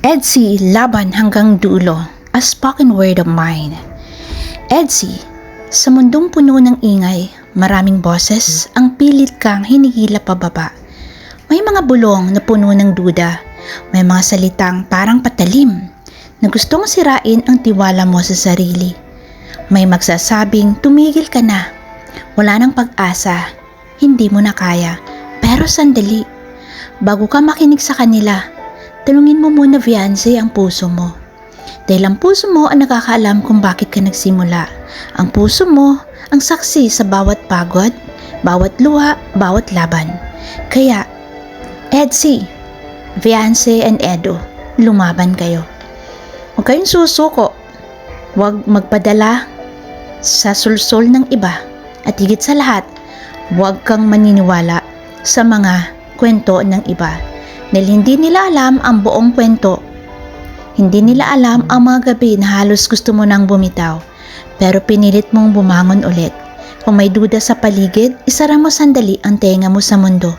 Edsy, laban hanggang dulo, a spoken word of mine. Edsy, sa mundong puno ng ingay, maraming boses ang pilit kang hinihila pababa. May mga bulong na puno ng duda, may mga salitang parang patalim na gustong sirain ang tiwala mo sa sarili. May magsasabing tumigil ka na, wala nang pag-asa, hindi mo na kaya, pero sandali, bago ka makinig sa kanila, tanungin mo muna fiancé ang puso mo. Dahil ang puso mo ang nakakaalam kung bakit ka nagsimula. Ang puso mo ang saksi sa bawat pagod, bawat luha, bawat laban. Kaya, Edsy, fiancé and Edo, lumaban kayo. Huwag kayong susuko. Huwag magpadala sa sulsol ng iba. At higit sa lahat, huwag kang maniniwala sa mga kwento ng iba. Dahil hindi nila alam ang buong kwento. Hindi nila alam ang mga gabi na halos gusto mo nang bumitaw, pero pinilit mong bumangon ulit. Kung may duda sa paligid, isara mo sandali ang tenga mo sa mundo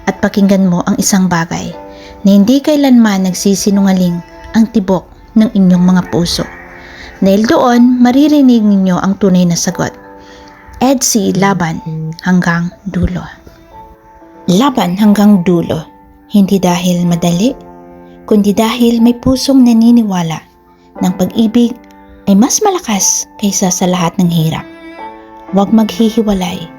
at pakinggan mo ang isang bagay na hindi kailanman nagsisinungaling ang tibok ng inyong mga puso. Dahil doon, maririnig ninyo ang tunay na sagot. Edsy, laban hanggang dulo. Laban hanggang dulo. Hindi dahil madali, kundi dahil may pusong naniniwala ng pag-ibig ay mas malakas kaysa sa lahat ng hirap. Huwag maghihiwalay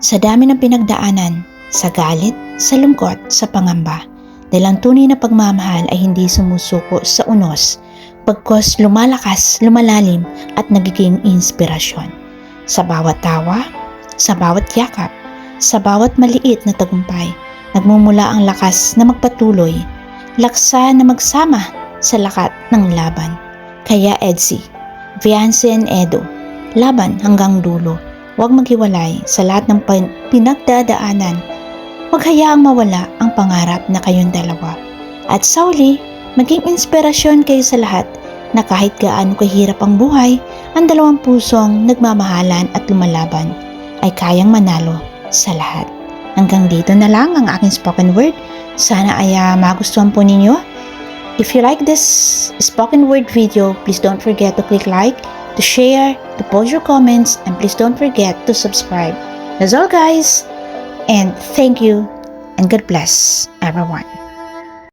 sa dami ng pinagdaanan, sa galit, sa lungkot, sa pangamba. Dahil ang tunay na pagmamahal ay hindi sumusuko sa unos, pagkos lumalakas, lumalalim at nagiging inspirasyon. Sa bawat tawa, sa bawat yakap, sa bawat maliit na tagumpay, nagmumula ang lakas na magpatuloy, laksa na magsama sa lakat ng laban. Kaya Edsy, fiancé and Edo, laban hanggang dulo. Huwag maghiwalay sa lahat ng pinagdadaanan. Huwag hayaang mawala ang pangarap na kayong dalawa. At sa uli, maging inspirasyon kayo sa lahat na kahit gaano kahirap ang buhay, ang dalawang pusong nagmamahalan at lumalaban ay kayang manalo sa lahat. Hanggang dito na lang ang aking spoken word. Sana ay magustuhan po ninyo. If you like this spoken word video, please don't forget to click like, to share, to post your comments, and please don't forget to subscribe. That's all guys, and thank you, and God bless everyone.